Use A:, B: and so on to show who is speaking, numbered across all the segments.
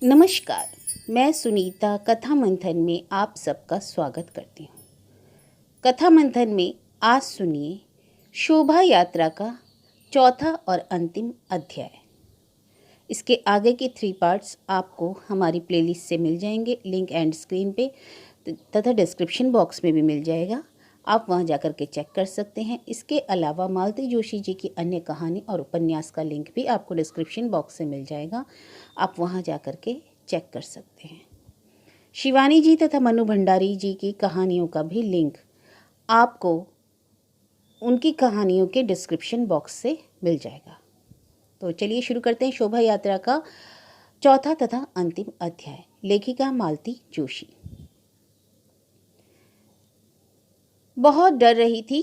A: नमस्कार। मैं सुनीता कथा मंथन में आप सबका स्वागत करती हूँ। कथा मंथन में आज सुनिए शोभा यात्रा का चौथा और अंतिम अध्याय। इसके आगे के 3 पार्ट्स आपको हमारी प्लेलिस्ट से मिल जाएंगे। लिंक एंड स्क्रीन पे तथा डिस्क्रिप्शन बॉक्स में भी मिल जाएगा। आप वहां जाकर के चेक कर सकते हैं। इसके अलावा मालती जोशी जी की अन्य कहानी और उपन्यास का लिंक भी आपको डिस्क्रिप्शन बॉक्स से मिल जाएगा। आप वहां जाकर के चेक कर सकते हैं। शिवानी जी तथा मनु भंडारी जी की कहानियों का भी लिंक आपको उनकी कहानियों के डिस्क्रिप्शन बॉक्स से मिल जाएगा। तो चलिए शुरू करते हैं शोभा यात्रा का चौथा तथा अंतिम अध्याय। लेखिका मालती जोशी। बहुत डर रही थी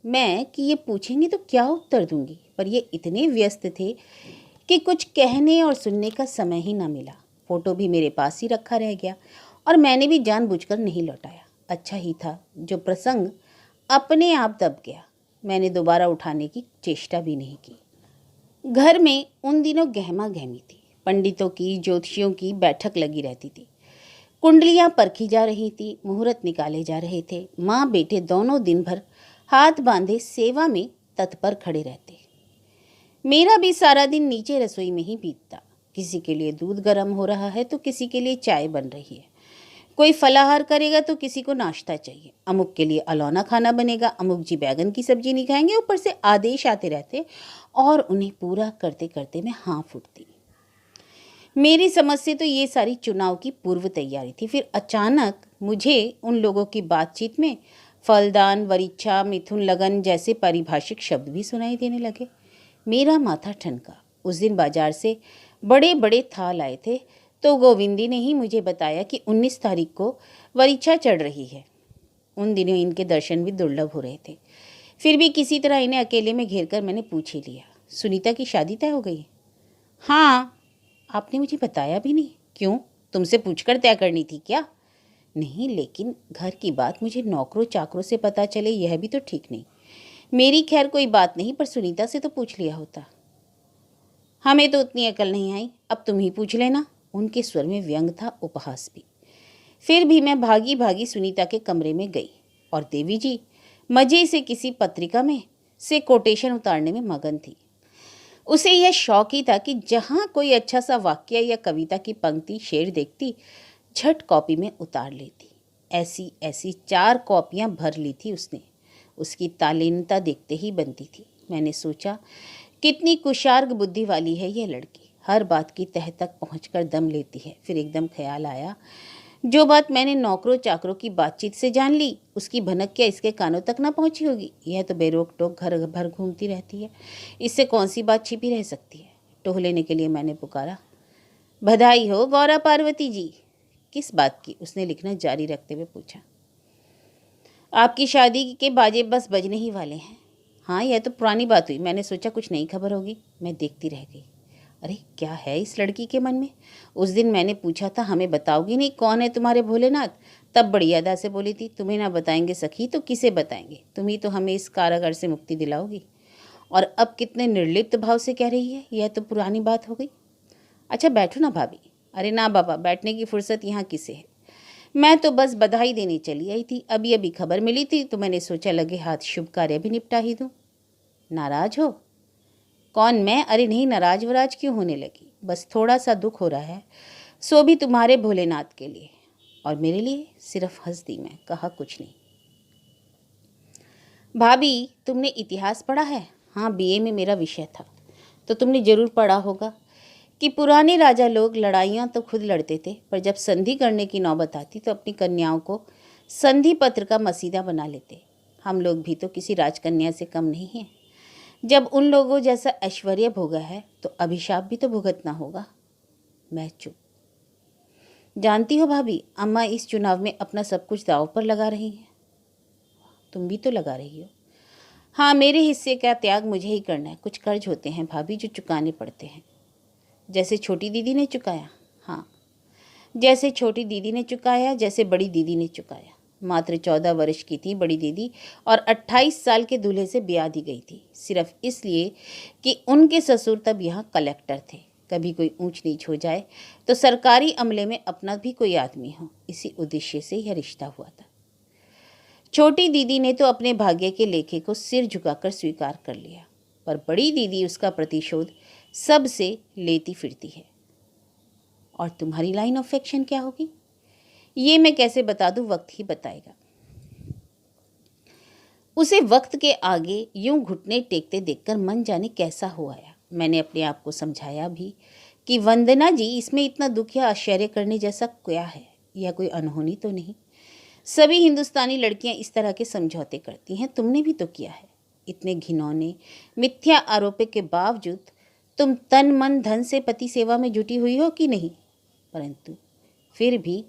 A: मैं कि ये पूछेंगे तो क्या उत्तर दूंगी, पर ये इतने व्यस्त थे कि कुछ कहने और सुनने का समय ही ना मिला। फोटो भी मेरे पास ही रखा रह गया और मैंने भी जानबूझकर नहीं लौटाया। अच्छा ही था जो प्रसंग अपने आप दब गया। मैंने दोबारा उठाने की चेष्टा भी नहीं की। घर में उन दिनों गहमा गहमी थी। पंडितों की, ज्योतिषियों की बैठक लगी रहती थी। कुंडलियां परखी जा रही थी, मुहूर्त निकाले जा रहे थे। माँ बेटे दोनों दिन भर हाथ बांधे सेवा में तत्पर खड़े रहते। मेरा भी सारा दिन नीचे रसोई में ही बीतता। किसी के लिए दूध गर्म हो रहा है तो किसी के लिए चाय बन रही है। कोई फलाहार करेगा तो किसी को नाश्ता चाहिए। अमुक के लिए अलौना खाना बनेगा, अमुक जी बैगन की सब्जी नहीं खाएंगे। ऊपर से आदेश आते रहते और उन्हें पूरा करते करते मैं हाँफ उठती। मेरी समझ से तो ये सारी चुनाव की पूर्व तैयारी थी। फिर अचानक मुझे उन लोगों की बातचीत में फलदान, वरीक्षा, मिथुन लगन जैसे पारिभाषिक शब्द भी सुनाई देने लगे। मेरा माथा ठनका। उस दिन बाजार से बड़े बड़े थाल आए थे तो गोविंदी ने ही मुझे बताया कि 19 तारीख को वरीक्षा चढ़ रही है। उन दिनों इनके दर्शन भी दुर्लभ हो रहे थे। फिर भी किसी तरह इन्हें अकेले में घेर कर मैंने पूछ ही लिया, सुनीता की शादी तय हो गई? हाँ। आपने मुझे बताया भी नहीं। क्यों, तुमसे पूछकर तय करनी थी क्या? नहीं, लेकिन घर की बात मुझे नौकरों चाकरों से पता चले यह भी तो ठीक नहीं। मेरी खैर कोई बात नहीं, पर सुनीता से तो पूछ लिया होता। हमें तो उतनी अकल नहीं आई, अब तुम ही पूछ लेना। उनके स्वर में व्यंग था, उपहास भी। फिर भी मैं भागी भागी सुनीता के कमरे में गई और देवी जी मजे से किसी पत्रिका में से कोटेशन उतारने में मगन थी। उसे यह शौक ही था कि जहाँ कोई अच्छा सा वाक्य या कविता की पंक्ति शेर देखती, झट कॉपी में उतार लेती। ऐसी ऐसी 4 कॉपियाँ भर ली थी उसने। उसकी तालीनता देखते ही बनती थी। मैंने सोचा, कितनी कुशार्ग बुद्धि वाली है यह लड़की, हर बात की तह तक पहुंचकर दम लेती है। फिर एकदम ख्याल आया, जो बात मैंने नौकरों चाकरों की बातचीत से जान ली, उसकी भनक क्या इसके कानों तक ना पहुंची होगी? यह तो बेरोक टोक घर भर घूमती रहती है, इससे कौन सी बात छिपी रह सकती है? टोह लेने के लिए मैंने पुकारा, बधाई हो गौरा पार्वती जी। किस बात की? उसने लिखना जारी रखते हुए पूछा। आपकी शादी के बाजे बस बजने ही वाले हैं। हाँ, यह तो पुरानी बात हुई। मैंने सोचा कुछ नई खबर होगी। मैं देखती रह गई। अरे क्या है इस लड़की के मन में? उस दिन मैंने पूछा था, हमें बताओगी नहीं कौन है तुम्हारे भोलेनाथ? तब बड़ी अदा से बोली थी, तुम्हें ना बताएंगे सखी तो किसे बताएंगे? तुम ही तो हमें इस कारागार से मुक्ति दिलाओगी। और अब कितने निर्लिप्त भाव से कह रही है, यह तो पुरानी बात हो गई। अच्छा बैठो ना भाभी। अरे ना बाबा, बैठने की फुर्सत यहाँ किसे है? मैं तो बस बधाई देने चली आई थी। अभी अभी खबर मिली थी तो मैंने सोचा लगे हाथ शुभ कार्य भी निपटा ही दूँ। नाराज हो? कौन, मैं? अरे नहीं, नाराज वराज क्यों होने लगी? बस थोड़ा सा दुख हो रहा है, सो भी तुम्हारे भोलेनाथ के लिए। और मेरे लिए? सिर्फ हंस दी मैं, कहा कुछ नहीं। भाभी, तुमने इतिहास पढ़ा है? हाँ, बीए में मेरा विषय था। तो तुमने जरूर पढ़ा होगा कि पुराने राजा लोग लड़ाइयाँ तो खुद लड़ते थे, पर जब संधि करने की नौबत आती तो अपनी कन्याओं को संधि पत्र का मसीदा बना लेते। हम लोग भी तो किसी राजकन्या से कम नहीं हैं। जब उन लोगों जैसा ऐश्वर्य भोगा है तो अभिशाप भी तो भुगतना होगा। मैं चुप। जानती हो भाभी, अम्मा इस चुनाव में अपना सब कुछ दांव पर लगा रही हैं। तुम भी तो लगा रही हो। हाँ, मेरे हिस्से का त्याग मुझे ही करना है। कुछ कर्ज होते हैं भाभी जो चुकाने पड़ते हैं। जैसे छोटी दीदी ने चुकाया? हाँ, जैसे छोटी दीदी ने चुकाया, जैसे बड़ी दीदी ने चुकाया। मात्र 14 वर्ष की थी बड़ी दीदी और 28 साल के दूल्हे से ब्याह दी गई थी, सिर्फ इसलिए कि उनके ससुर तब यहाँ कलेक्टर थे। कभी कोई ऊंच नीच हो जाए तो सरकारी अमले में अपना भी कोई आदमी हो, इसी उद्देश्य से यह रिश्ता हुआ था। छोटी दीदी ने तो अपने भाग्य के लेखे को सिर झुकाकर स्वीकार कर लिया, पर बड़ी दीदी उसका प्रतिशोध सबसे लेती फिरती है। और तुम्हारी लाइन ऑफ एक्शन क्या होगी, ये मैं कैसे बता दूं, वक्त ही बताएगा। उसे वक्त के आगे यूं घुटने टेकते देखकर मन जाने कैसा हो आया। मैंने अपने आप को समझाया भी कि वंदना जी, इसमें इतना दुख या आश्चर्य करने जैसा क्या है, यह कोई अनहोनी तो नहीं। सभी हिंदुस्तानी लड़कियां इस तरह के समझौते करती हैं, तुमने भी तो किया है। इतने घिनौने मिथ्या आरोपों के बावजूद तुम तन मन धन से पति सेवा में जुटी हुई हो कि नहीं? परंतु फिर भी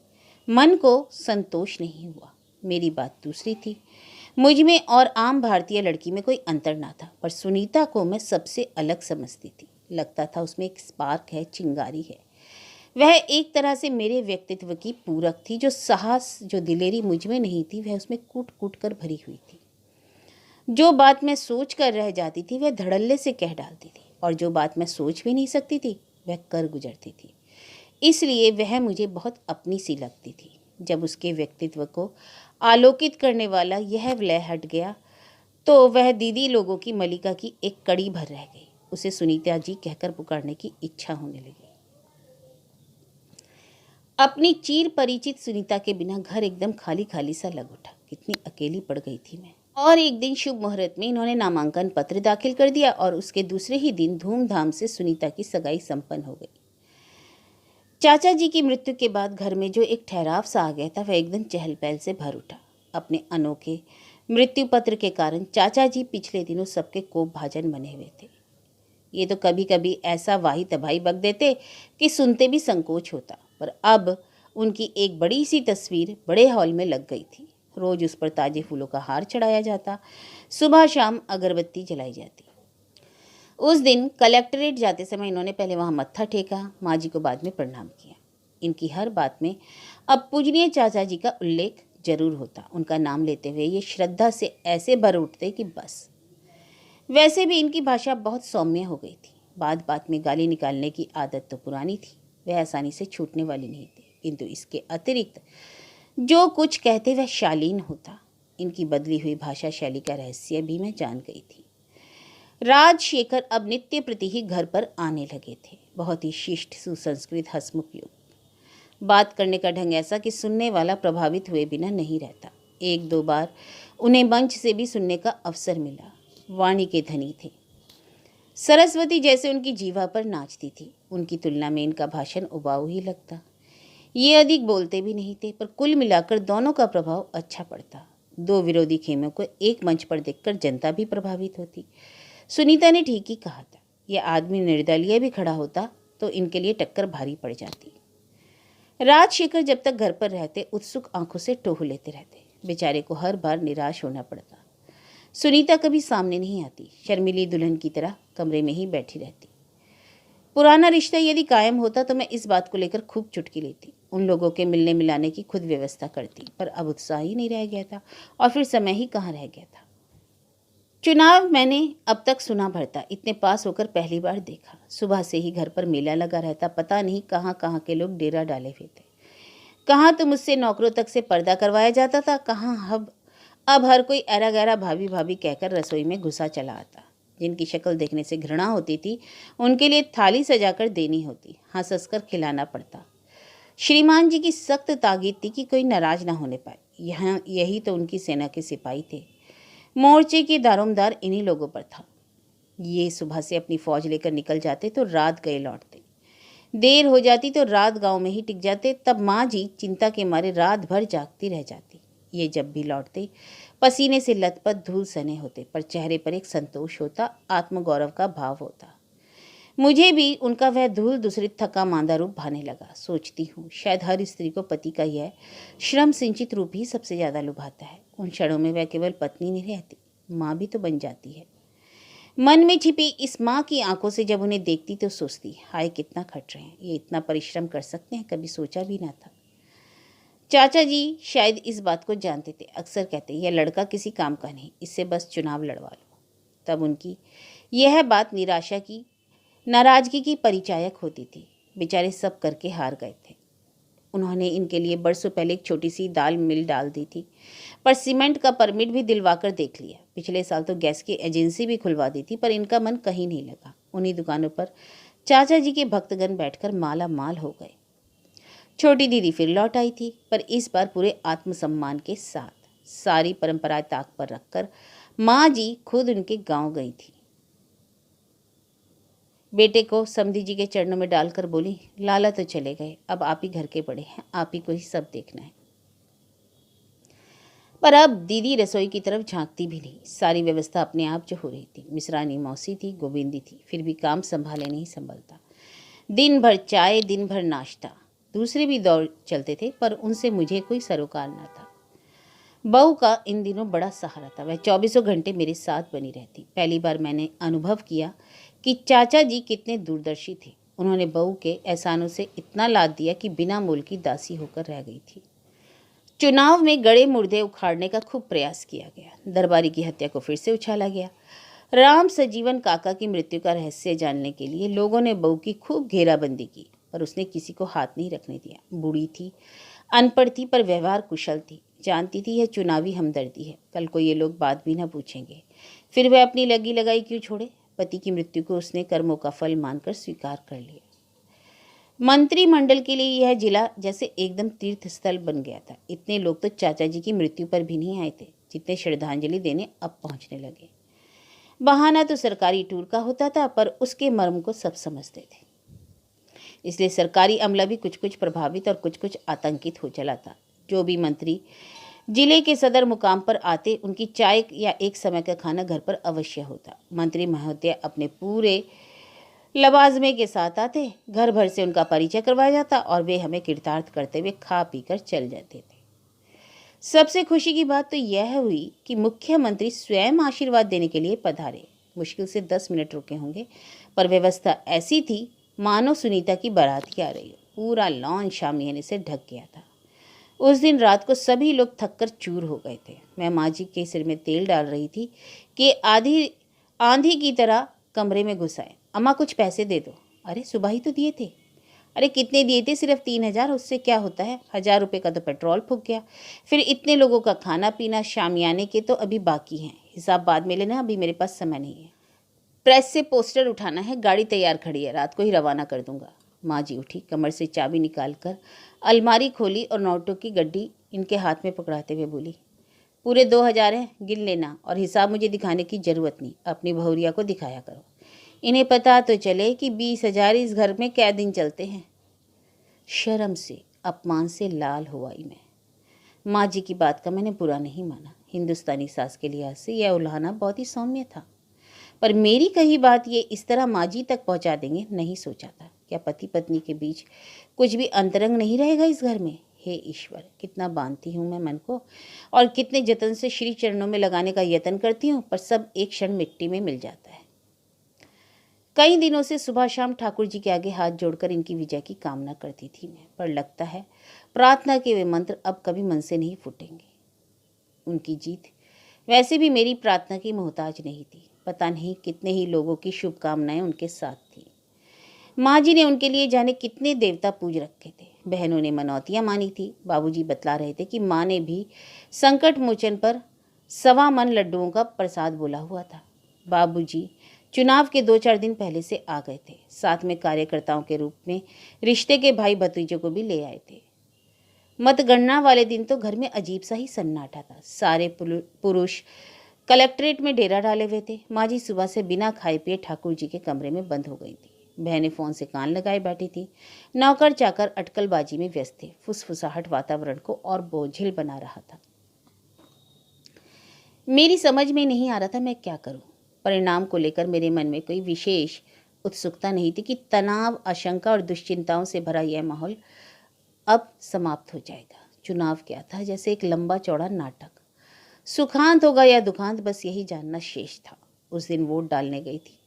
A: मन को संतोष नहीं हुआ। मेरी बात दूसरी थी। मुझ में और आम भारतीय लड़की में कोई अंतर ना था, पर सुनीता को मैं सबसे अलग समझती थी। लगता था उसमें एक स्पार्क है, चिंगारी है। वह एक तरह से मेरे व्यक्तित्व की पूरक थी। जो साहस, जो दिलेरी मुझ में नहीं थी, वह उसमें कूट कूट कर भरी हुई थी। जो बात मैं सोच कर रह जाती थी, वह धड़ल्ले से कह डालती थी, और जो बात मैं सोच भी नहीं सकती थी, वह कर गुजरती थी। इसलिए वह मुझे बहुत अपनी सी लगती थी। जब उसके व्यक्तित्व को आलोकित करने वाला यह विलय हट गया, तो वह दीदी लोगों की मलिका की एक कड़ी भर रह गई। उसे सुनीता जी कहकर पुकारने की इच्छा होने लगी। अपनी चीर परिचित सुनीता के बिना घर एकदम खाली खाली सा लग उठा। कितनी अकेली पड़ गई थी मैं। और एक दिन शुभ मुहूर्त में इन्होंने नामांकन पत्र दाखिल कर दिया, और उसके दूसरे ही दिन धूमधाम से सुनीता की सगाई संपन्न हो गई। चाचा जी की मृत्यु के बाद घर में जो एक ठहराव सा आ गया था, वह एकदम चहल पहल से भर उठा। अपने अनोखे मृत्यु पत्र के कारण चाचा जी पिछले दिनों सबके कोप भाजन बने हुए थे। ये तो कभी कभी ऐसा वाही तबाही बक देते कि सुनते भी संकोच होता, पर अब उनकी एक बड़ी सी तस्वीर बड़े हॉल में लग गई थी। रोज उस पर ताजे फूलों का हार चढ़ाया जाता, सुबह शाम अगरबत्ती जलाई जाती। उस दिन कलेक्ट्रेट जाते समय इन्होंने पहले वहां मत्था टेका, माँ जी को बाद में प्रणाम किया। इनकी हर बात में अब पूजनीय चाचा जी का उल्लेख जरूर होता। उनका नाम लेते हुए ये श्रद्धा से ऐसे भर उठते कि बस। वैसे भी इनकी भाषा बहुत सौम्य हो गई थी। बात बात में गाली निकालने की आदत तो पुरानी थी, वह आसानी से छूटने वाली नहीं थी, किंतु इसके अतिरिक्त जो कुछ कहते वह शालीन होता। इनकी बदली हुई भाषा शैली का रहस्य भी मैं जान गई थी। राजशेखर अब नित्य प्रति ही घर पर आने लगे थे। बहुत ही शिष्ट, सुसंस्कृत, हंसमुख लोग। बात करने का ढंग ऐसा कि सुनने वाला प्रभावित हुए बिना नहीं रहता। एक दो बार उन्हें मंच से भी सुनने का अवसर मिला। वाणी के धनी थे। सरस्वती जैसे उनकी जीवा पर नाचती थी। उनकी तुलना में इनका भाषण उबाऊ ही लगता। ये अधिक बोलते भी नहीं थे, पर कुल मिलाकर दोनों का प्रभाव अच्छा पड़ता। दो विरोधी खेमों को एक मंच पर देखकर जनता भी प्रभावित होती। सुनीता ने ठीक ही कहा था। यह आदमी निर्दलीय भी खड़ा होता तो इनके लिए टक्कर भारी पड़ जाती। राजशेखर जब तक घर पर रहते उत्सुक आंखों से टोह लेते रहते। बेचारे को हर बार निराश होना पड़ता। सुनीता कभी सामने नहीं आती, शर्मीली दुल्हन की तरह कमरे में ही बैठी रहती। पुराना रिश्ता यदि कायम होता तो मैं इस बात को लेकर खूब चुटकी लेती, उन लोगों के मिलने मिलाने की खुद व्यवस्था करती, पर अब उत्साह ही नहीं रह गया था, और फिर समय ही कहाँ रह गया था। चुनाव मैंने अब तक सुना भरता, इतने पास होकर पहली बार देखा। सुबह से ही घर पर मेला लगा रहता, पता नहीं कहाँ कहाँ के लोग डेरा डाले हुए थे। कहाँ तो मुझसे नौकरों तक से पर्दा करवाया जाता था, कहाँ अब हर कोई ऐरा गैरा भाभी भाभी कहकर रसोई में घुसा चला आता। जिनकी शक्ल देखने से घृणा होती थी, उनके लिए थाली सजाकर देनी होती, हंस हंस कर खिलाना पड़ता। श्रीमान जी की सख्त ताकीद थी कि कोई नाराज ना होने पाए। यहाँ यही तो उनकी सेना के सिपाही थे। मोर्चे के दारोमदार इन्हीं लोगों पर था। ये सुबह से अपनी फौज लेकर निकल जाते तो रात गए लौटते। देर हो जाती तो रात गांव में ही टिक जाते। तब माँ जी चिंता के मारे रात भर जागती रह जाती। ये जब भी लौटते पसीने से लथपथ धूल सने होते, पर चेहरे पर एक संतोष होता, आत्मगौरव का भाव होता। मुझे भी उनका वह धूल दूसरित थका मांदा रूप भाने लगा। सोचती हूँ शायद हर स्त्री को पति का यह श्रम सिंचित रूप ही सबसे ज्यादा लुभाता है। उन क्षणों में वह केवल पत्नी नहीं रहती, माँ भी तो बन जाती है। मन में छिपी इस माँ की आंखों से जब उन्हें देखती तो सोचती, हाय कितना खट रहे हैं, ये इतना परिश्रम कर सकते हैं, कभी सोचा भी ना था। चाचा जी शायद इस बात को जानते थे। अक्सर कहते, यह लड़का किसी काम का नहीं, इससे बस चुनाव लड़वा लो। तब उनकी यह बात निराशा की नाराजगी की परिचायक होती थी। बेचारे सब करके हार गए थे। उन्होंने इनके लिए बरसों पहले एक छोटी सी दाल मिल डाल दी थी, पर सीमेंट का परमिट भी दिलवाकर देख लिया। पिछले साल तो गैस की एजेंसी भी खुलवा दी थी, पर इनका मन कहीं नहीं लगा। उन्हीं दुकानों पर चाचा जी के भक्तगण बैठकर माला माल हो गए। छोटी दीदी फिर लौट आई थी, पर इस बार पूरे आत्मसम्मान के साथ। सारी परंपराएं ताक पर रखकर माँ जी खुद उनके गांव गई थी। बेटे को समधी जी के चरणों में डालकर बोली, लाला तो चले गए, अब आप ही घर के बड़े हैं, आप ही को ही सब देखना है। पर अब दीदी रसोई की तरफ झांकती भी नहीं। सारी व्यवस्था अपने आप जो हो रही थी। मिश्रानी मौसी थी, गोविंदी थी, फिर भी काम संभाले नहीं संभलता। दिन भर चाय, दिन भर नाश्ता। दूसरे भी दौड़ चलते थे, पर उनसे मुझे कोई सरोकार न था। बहू का इन दिनों बड़ा सहारा था। वह 24 घंटे मेरे साथ बनी रहती। पहली बार मैंने अनुभव किया कि चाचा जी कितने दूरदर्शी थे। उन्होंने बहू के एहसानों से इतना लाद दिया कि बिना मोल की दासी होकर रह गई थी। चुनाव में गड़े मुर्दे उखाड़ने का खूब प्रयास किया गया। दरबारी की हत्या को फिर से उछाला गया। राम सजीवन काका की मृत्यु का रहस्य जानने के लिए लोगों ने बहू की खूब घेराबंदी की, पर उसने किसी को हाथ नहीं रखने दिया। बूढ़ी थी, अनपढ़ थी, पर व्यवहार कुशल थी। जानती थी यह चुनावी हमदर्दी है, कल को ये लोग बात भी ना पूछेंगे। फिर वह अपनी लगी लगाई क्यों छोड़े। पति की मृत्यु को उसने कर्मों का फल मानकर स्वीकार कर लिया। मंत्रिमंडल के लिए यह जिला जैसे एकदम तीर्थ स्थल बन गया था। इतने लोग तो चाचा जी की मृत्यु पर भी नहीं आए थे, जितने श्रद्धांजलि देने अब पहुंचने लगे। बहाना तो सरकारी टूर का होता था, पर उसके मर्म को सब समझते थे। इसलिए सरकारी अमला भी कुछ कुछ प्रभावित और कुछ कुछ आतंकित हो चला था। जो भी मंत्री जिले के सदर मुकाम पर आते, उनकी चाय या एक समय का खाना घर पर अवश्य होता। मंत्री महोदय अपने पूरे लवाजमे के साथ आते, घर भर से उनका परिचय करवाया जाता और वे हमें कृतार्थ करते हुए खा पी कर चल जाते थे। सबसे खुशी की बात तो यह हुई कि मुख्यमंत्री स्वयं आशीर्वाद देने के लिए पधारे। मुश्किल से 10 मिनट रुके होंगे, पर व्यवस्था ऐसी थी मानो सुनीता की बारात ही आ रही हो। पूरा लॉन शामियाने से ढक गया था। उस दिन रात को सभी लोग थककर चूर हो गए थे। मैं माँ जी के सिर में तेल डाल रही थी कि आंधी की तरह कमरे में घुस आए। अम्मा कुछ पैसे दे दो। अरे सुबह ही तो दिए थे। अरे कितने दिए थे? सिर्फ 3,000। उससे क्या होता है, 1,000 रुपये का तो पेट्रोल फूक गया। फिर इतने लोगों का खाना पीना, शामियाने के तो अभी बाकी हैं, हिसाब बाद में लेना, अभी मेरे पास समय नहीं है। प्रेस से पोस्टर उठाना है, गाड़ी तैयार खड़ी है, रात को ही रवाना कर दूंगा। माँ जी उठी, कमर से चाबी निकालकर अलमारी खोली और नोटों की गड्डी इनके हाथ में पकड़ाते हुए बोली, पूरे 2,000 हैं, गिन लेना, और हिसाब मुझे दिखाने की जरूरत नहीं, अपनी बहुरिया को दिखाया करो। इन्हें पता तो चले कि 20,000 इस घर में कै दिन चलते हैं। शर्म से, अपमान से लाल हो आई मैं। माँ जी की बात का मैंने बुरा नहीं माना। हिंदुस्तानी सास के लिहाज से यह उल्हाना बहुत ही सौम्य था, पर मेरी कही बात ये इस तरह माँ जी तक पहुँचा देंगे नहीं सोचा था। क्या पति पत्नी के बीच कुछ भी अंतरंग नहीं रहेगा इस घर में? हे ईश्वर, कितना बांधती हूँ मैं मन को और कितने जतन से श्री चरणों में लगाने का यत्न करती हूँ, पर सब एक क्षण मिट्टी में मिल जाता है। कई दिनों से सुबह शाम ठाकुर जी के आगे हाथ जोड़कर इनकी विजय की कामना करती थी मैं, पर लगता है प्रार्थना के वे मंत्र अब कभी मन से नहीं फूटेंगे। उनकी जीत वैसे भी मेरी प्रार्थना की मोहताज नहीं थी। पता नहीं कितने ही लोगों की शुभकामनाएं उनके साथ थी। माँ जी ने उनके लिए जाने कितने देवता पूज रखे थे। बहनों ने मनौतियाँ मानी थी। बाबूजी बतला रहे थे कि माँ ने भी संकट मोचन पर 1.25 मन लड्डुओं का प्रसाद बोला हुआ था। बाबूजी चुनाव के 2-4 दिन पहले से आ गए थे। साथ में कार्यकर्ताओं के रूप में रिश्ते के भाई भतीजों को भी ले आए थे। मतगणना वाले दिन तो घर में अजीब सा ही सन्नाटा था। सारे पुरुष कलेक्ट्रेट में डेरा डाले हुए थे। माँ जी सुबह से बिना खाए पिए ठाकुर जी के कमरे में बंद हो गई थी। बहनें फोन से कान लगाए बैठी थी। नौकर चाकर अटकलबाजी में व्यस्त थे। फुसफुसाहट वातावरण को और बोझिल बना रहा था। मेरी समझ में नहीं आ रहा था मैं क्या करूं। परिणाम को लेकर मेरे मन में कोई विशेष उत्सुकता नहीं थी कि तनाव, आशंका और दुश्चिंताओं से भरा यह माहौल अब समाप्त हो जाएगा। चुनाव क्या था? जैसे एक लंबा चौड़ा नाटक। सुखांत होगा या दुखांत, बस यही जानना शेष था। उस दिन वोट डालने गई थी।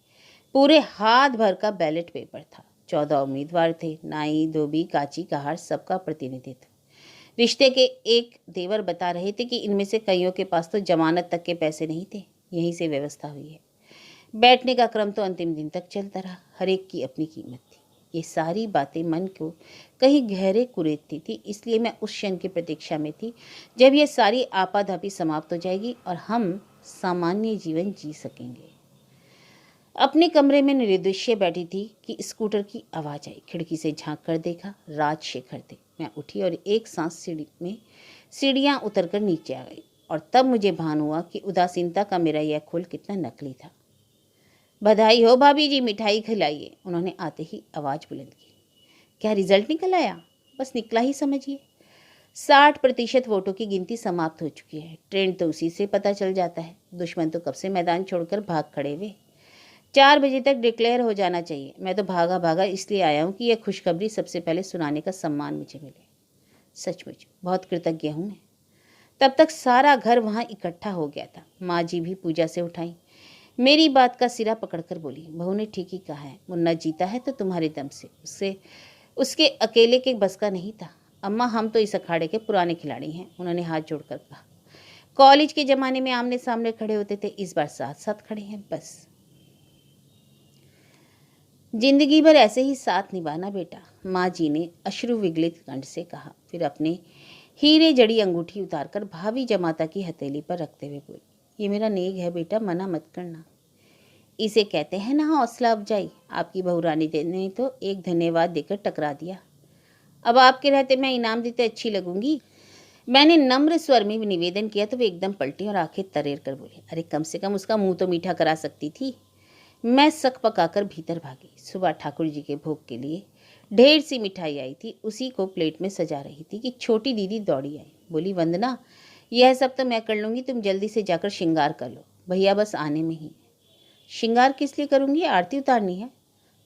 A: पूरे हाथ भर का बैलेट पेपर था। 14 उम्मीदवार थे। नाई, धोबी, काची, कहार, सबका प्रतिनिधित्व। रिश्ते के एक देवर बता रहे थे कि इनमें से कईयों के पास तो जमानत तक के पैसे नहीं थे। यहीं से व्यवस्था हुई है। बैठने का क्रम तो अंतिम दिन तक चलता रहा। हर एक की अपनी कीमत थी। ये सारी बातें मन को कहीं गहरे कुरेदती थी, इसलिए मैं उस क्षण की प्रतीक्षा में थी जब ये सारी आपाधापी समाप्त हो जाएगी और हम सामान्य जीवन जी सकेंगे। अपने कमरे में निर्दोष्य बैठी थी कि स्कूटर की आवाज़ आई। खिड़की से झांक कर देखा, राजशेखर थे। मैं उठी और एक सांस सीढ़ियाँ उतरकर नीचे आ गई और तब मुझे भान हुआ कि उदासीनता का मेरा यह खोल कितना नकली था। बधाई हो भाभी जी, मिठाई खिलाइए, उन्होंने आते ही आवाज़ बुलंद की। क्या रिजल्ट निकल आया? बस निकला ही समझिए। 60% वोटों की गिनती समाप्त हो चुकी है। ट्रेंड तो उसी से पता चल जाता है। दुश्मन तो कब से मैदान छोड़कर भाग खड़े हुए। 4 बजे तक डिक्लेयर हो जाना चाहिए। मैं तो भागा भागा इसलिए आया हूँ कि यह खुशखबरी सबसे पहले सुनाने का सम्मान मुझे मिले। सचमुच बहुत कृतज्ञ हूँ मैं। तब तक सारा घर वहाँ इकट्ठा हो गया था। माँ जी भी पूजा से उठाई। मेरी बात का सिरा पकड़कर बोली, बहू ने ठीक ही कहा है, मुन्ना जीता है तो तुम्हारे दम से, उसके अकेले के बस का नहीं था। अम्मा, हम तो इस अखाड़े के पुराने खिलाड़ी हैं, उन्होंने हाथ जोड़कर कहा। कॉलेज के ज़माने में आमने सामने खड़े होते थे, इस बार साथ साथ खड़े हैं। बस जिंदगी भर ऐसे ही साथ निभाना बेटा, माँ जी ने अश्रु विगलित कंठ से कहा। फिर अपने हीरे जड़ी अंगूठी उतारकर भाभी जमाता की हथेली पर रखते हुए बोली, ये मेरा नेग है बेटा, मना मत करना। इसे कहते हैं ना हौसला अफजाई। आपकी बहू रानी ने तो एक धन्यवाद देकर टकरा दिया। अब आपके रहते मैं इनाम देते अच्छी लगूंगी? मैंने नम्र स्वर में निवेदन किया तो वे एकदम पलटी और आंखें तरेर कर बोले, अरे कम से कम उसका मुंह तो मीठा करा सकती थी। मैं सक पकाकर भीतर भागी। सुबह ठाकुर जी के भोग के लिए ढेर सी मिठाई आई थी, उसी को प्लेट में सजा रही थी कि छोटी दीदी दौड़ी आई। बोली, वंदना, यह सब तो मैं कर लूँगी, तुम जल्दी से जाकर श्रृंगार कर लो, भैया बस आने में ही। श्रृंगार किस लिए करूँगी? आरती उतारनी है।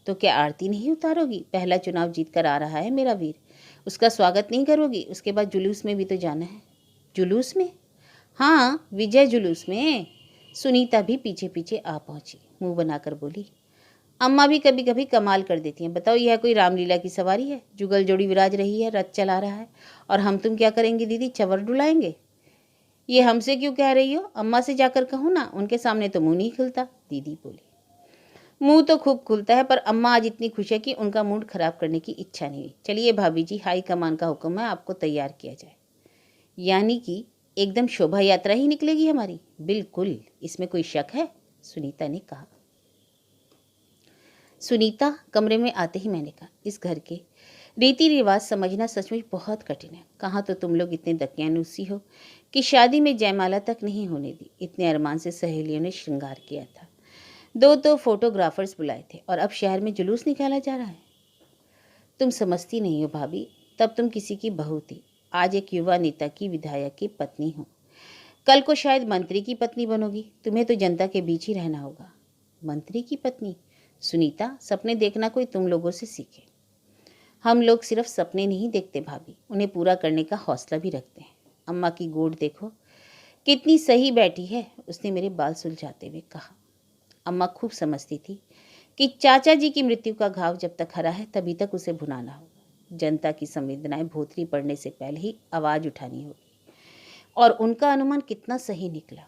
A: तो क्या आरती नहीं उतारोगी? पहला चुनाव जीत कर आ रहा है मेरा वीर, उसका स्वागत नहीं करोगी? उसके बाद जुलूस में भी तो जाना है। जुलूस में? हाँ, विजय जुलूस में। सुनीता भी पीछे पीछे आ पहुंची, मुंह बनाकर बोली, अम्मा भी कभी कभी कमाल कर देती हैं। बताओ, यह कोई रामलीला की सवारी है? जुगल जोड़ी विराज रही है, रथ चला रहा है, और हम तुम क्या करेंगे दीदी? चवर डुलाएंगे? ये हमसे क्यों कह रही हो? अम्मा से जाकर कहो ना, उनके सामने तो मुंह नहीं खुलता। दीदी बोली, मुंह तो खूब खुलता है, पर अम्मा आज इतनी खुश है कि उनका मूड खराब करने की इच्छा नहीं हुई। चलिए भाभी जी, हाई कमान का हुक्म है, आपको तैयार किया जाए। यानी कि एकदम शोभा यात्रा ही निकलेगी हमारी? बिल्कुल, इसमें कोई शक है? सुनीता ने कहा। सुनीता, कमरे में आते ही मैंने कहा, इस घर के रीति रिवाज समझना सचमुच बहुत कठिन है। कहाँ तो तुम लोग इतने दकियानूसी हो कि शादी में जयमाला तक नहीं होने दी। इतने अरमान से सहेलियों ने श्रृंगार किया था, दो फोटोग्राफर्स बुलाए थे, और अब शहर में जुलूस निकाला जा रहा है। तुम समझती नहीं हो भाभी, तब तुम किसी की बहू थी, आज एक युवा नेता की विधायक की पत्नी हो, कल को शायद मंत्री की पत्नी बनोगी। तुम्हें तो जनता के बीच ही रहना होगा। मंत्री की पत्नी? सुनीता, सपने देखना कोई तुम लोगों से सीखे। हम लोग सिर्फ सपने नहीं देखते भाभी, उन्हें पूरा करने का हौसला भी रखते हैं। अम्मा की गोद देखो, कितनी सही बैठी है, उसने मेरे बाल सुलझाते हुए कहा। अम्मा खूब समझती थी कि चाचा जी की मृत्यु का घाव जब तक हरा है तभी तक उसे भुनाना होगा। जनता की संवेदनाएं भोतरी पड़ने से पहले ही आवाज़ उठानी होगी, और उनका अनुमान कितना सही निकला।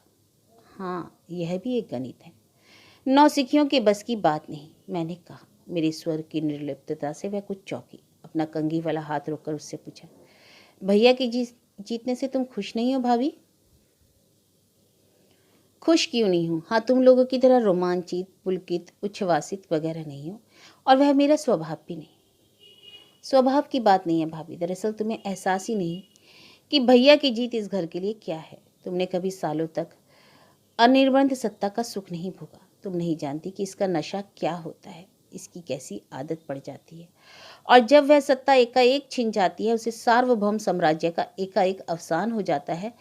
A: हाँ, यह भी एक गणित है, नौसिखियों के बस की बात नहीं, मैंने कहा। मेरे स्वर की निर्लिप्तता से वह कुछ चौंकी। अपना कंघी वाला हाथ रोककर उससे पूछा, भैया की जीतने से तुम खुश नहीं हो भाभी? खुश क्यों नहीं हूँ? हाँ, तुम लोगों की तरह रोमांचित, पुलकित, उच्छ्वासित वगैरह नहीं हो, और वह मेरा स्वभाव भी नहीं। स्वभाव की बात नहीं है भाभी, दरअसल तुम्हें एहसास ही नहीं कि भैया की जीत इस घर के लिए क्या है। तुमने कभी सालों तक अनिर्बंध सत्ता का सुख नहीं भोगा। तुम नहीं जानती कि इसका नशा क्या होता है, इसकी कैसी आदत पड़ जाती है, और जब वह सत्ता एकाएक छिन जाती है, उसे सार्वभौम साम्राज्य का एकाएक अवसान हो जाता है,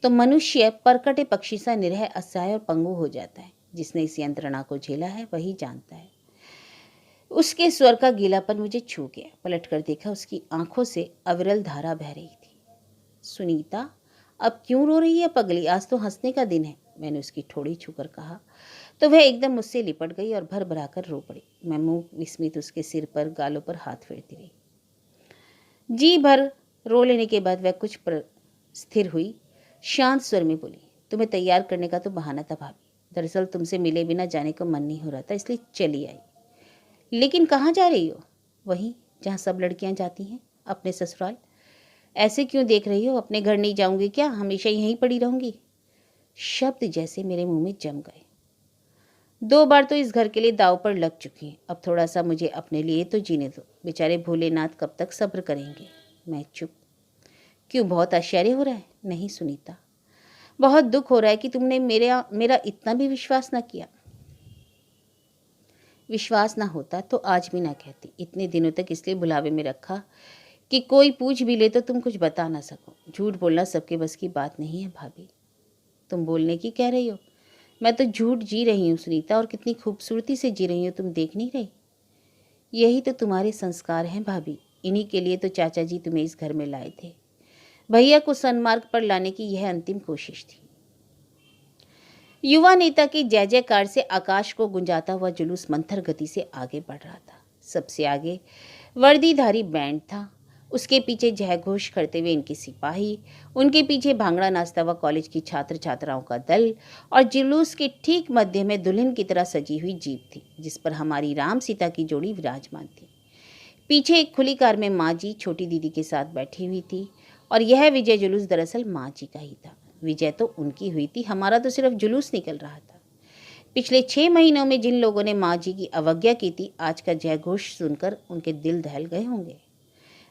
A: तो मनुष्य परकटे पक्षी सा निरह, असहाय और पंगु हो जाता है। जिसने इस यंत्रणा को झेला है वही जानता है। उसके स्वर का गीलापन मुझे छू गया। पलट कर देखा, उसकी आंखों से अविरल धारा बह रही थी। सुनीता, अब क्यों रो रही है पगली? आज तो हंसने का दिन है, मैंने उसकी ठोड़ी छूकर कहा, तो वह एकदम मुझसे लिपट गई और भर भराकर रो पड़ी। मैं मुंह विस्मित उसके सिर पर, गालों पर हाथ फेरती रही। जी भर रो लेने के बाद वह कुछ पर स्थिर हुई, शांत स्वर में बोली, तुम्हें तैयार करने का तो बहाना था भाभी, दरअसल तुमसे मिले बिना जाने को मन नहीं हो रहा था, इसलिए चली आई। लेकिन कहाँ जा रही हो? वहीं जहाँ सब लड़कियाँ जाती हैं, अपने ससुराल। ऐसे क्यों देख रही हो? अपने घर नहीं जाऊंगी क्या? हमेशा यहीं पड़ी रहूंगी? शब्द जैसे मेरे मुंह में जम गए। 2 बार तो इस घर के लिए दाव पर लग चुकी हैं, अब थोड़ा सा मुझे अपने लिए तो जीने दो। बेचारे भोलेनाथ कब तक सब्र करेंगे? मैं चुप। क्यों, बहुत आश्चर्य हो रहा है? नहीं सुनीता, बहुत दुख हो रहा है कि तुमने मेरा मेरा इतना भी विश्वास ना किया। विश्वास ना होता तो आज भी ना कहती। इतने दिनों तक इसलिए बुलावे में रखा कि कोई पूछ भी ले तो तुम कुछ बता ना सको। झूठ बोलना सबके बस की बात नहीं है भाभी। तुम बोलने की कह रही हो? मैं तो झूठ जी रही हूँ सुनीता, और कितनी खूबसूरती से जी रही हूँ, तुम देख नहीं रही? यही तो तुम्हारे संस्कार हैं भाभी। इन्हीं के लिए तो चाचा जी तुम्हें इस घर में लाए थे। भैया को सन्मार्ग पर लाने की यह अंतिम कोशिश थी। युवा नेता की जय जयकार से आकाश को गुंजाता हुआ जुलूस मंथर गति से आगे बढ़ रहा था। सबसे आगे वर्दीधारी बैंड था, उसके पीछे जय घोष करते हुए इनके सिपाही, उनके पीछे भांगड़ा नाचता हुआ कॉलेज की छात्र छात्राओं का दल, और जुलूस के ठीक मध्य में दुल्हन की तरह सजी हुई जीप थी, जिस पर हमारी राम सीता की जोड़ी विराजमान थी। पीछे एक खुली कार में माँ जी छोटी दीदी के साथ बैठी हुई थी, और यह विजय जुलूस दरअसल माँ जी का ही था। विजय तो उनकी हुई थी, हमारा तो सिर्फ जुलूस निकल रहा था। पिछले 6 महीनों में जिन लोगों ने माँ जी की अवज्ञा की थी, आज का जयघोष सुनकर उनके दिल दहल गए होंगे।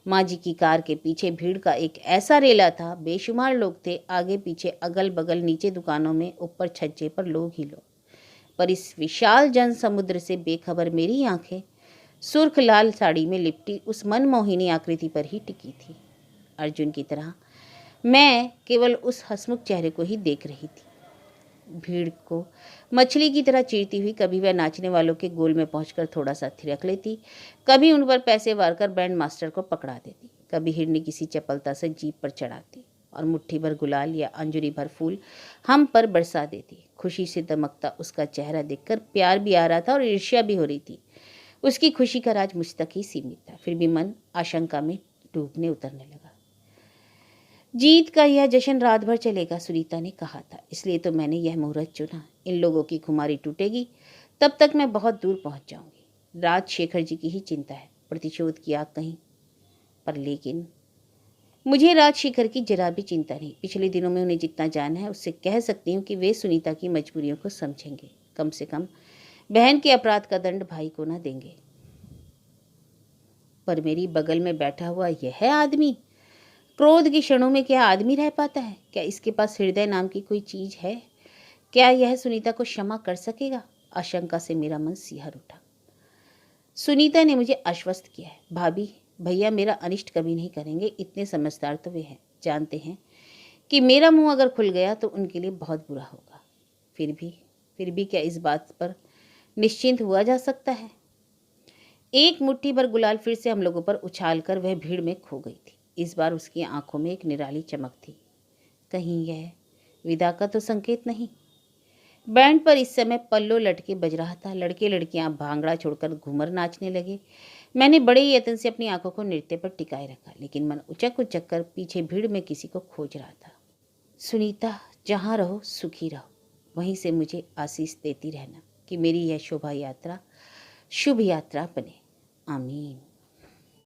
A: माँ जी की कार के पीछे भीड़ का एक ऐसा रेला था, बेशुमार लोग थे, आगे पीछे अगल बगल नीचे दुकानों में, ऊपर छज्जे पर लोग ही लोग। पर इस विशाल जन समुद्र से बेखबर मेरी आंखें सुर्ख लाल साड़ी में लिपटी उस मनमोहिनी आकृति पर ही टिकी थी। अर्जुन की तरह मैं केवल उस हंसमुख चेहरे को ही देख रही थी। भीड़ को मछली की तरह चीरती हुई कभी वह नाचने वालों के गोल में पहुंचकर थोड़ा सा थिरक लेती, कभी उन पर पैसे वार कर बैंड मास्टर को पकड़ा देती, कभी हिरनी किसी चपलता से जीप पर चढ़ाती और मुट्ठी भर गुलाल या अंजुरी भर फूल हम पर बरसा देती। खुशी से दमकता उसका चेहरा देखकर प्यार भी आ रहा था और ईर्ष्या भी हो रही थी। उसकी खुशी का राज मुझ तक ही सीमित था, फिर भी मन आशंका में डूबने उतरने लगा। जीत का यह जश्न रात भर चलेगा, सुनीता ने कहा था, इसलिए तो मैंने यह मुहूर्त चुना। इन लोगों की खुमारी टूटेगी, तब तक मैं बहुत दूर पहुंच जाऊंगी। राजशेखर जी की ही चिंता है, प्रतिशोध की आग कहीं पर। लेकिन मुझे राजशेखर की जरा भी चिंता नहीं। पिछले दिनों में उन्हें जितना जाना है, उससे कह सकती हूँ कि वे सुनीता की मजबूरियों को समझेंगे। कम से कम बहन के अपराध का दंड भाई को ना देंगे। पर मेरी बगल में बैठा हुआ यह आदमी, क्रोध की क्षणों में क्या आदमी रह पाता है? क्या इसके पास हृदय नाम की कोई चीज है? क्या यह सुनीता को क्षमा कर सकेगा? आशंका से मेरा मन सिहर उठा। सुनीता ने मुझे आश्वस्त किया है, भाभी भैया मेरा अनिष्ट कभी नहीं करेंगे। इतने समझदार तो वे हैं, जानते हैं कि मेरा मुंह अगर खुल गया तो उनके लिए बहुत बुरा होगा। फिर भी क्या इस बात पर निश्चिंत हुआ जा सकता है? एक मुट्ठी भर गुलाल फिर से हम लोगों पर उछालकर वह भीड़ में खो गई थी। इस बार उसकी आंखों में एक निराली चमक थी। कहीं यह विदा का तो संकेत नहीं? बैंड पर इस समय पल्लो लटके बज रहा था। लड़के लड़कियां भांगड़ा छोड़कर घूमर नाचने लगे। मैंने बड़े यत्न से अपनी आंखों को नृत्य पर टिकाए रखा, लेकिन मन उचक उचक कर पीछे भीड़ में किसी को खोज रहा था। सुनीता, जहाँ रहो सुखी रहो, वहीं से मुझे आशीष देती रहना कि मेरी यह शोभा यात्रा शुभ यात्रा बने। आमीन।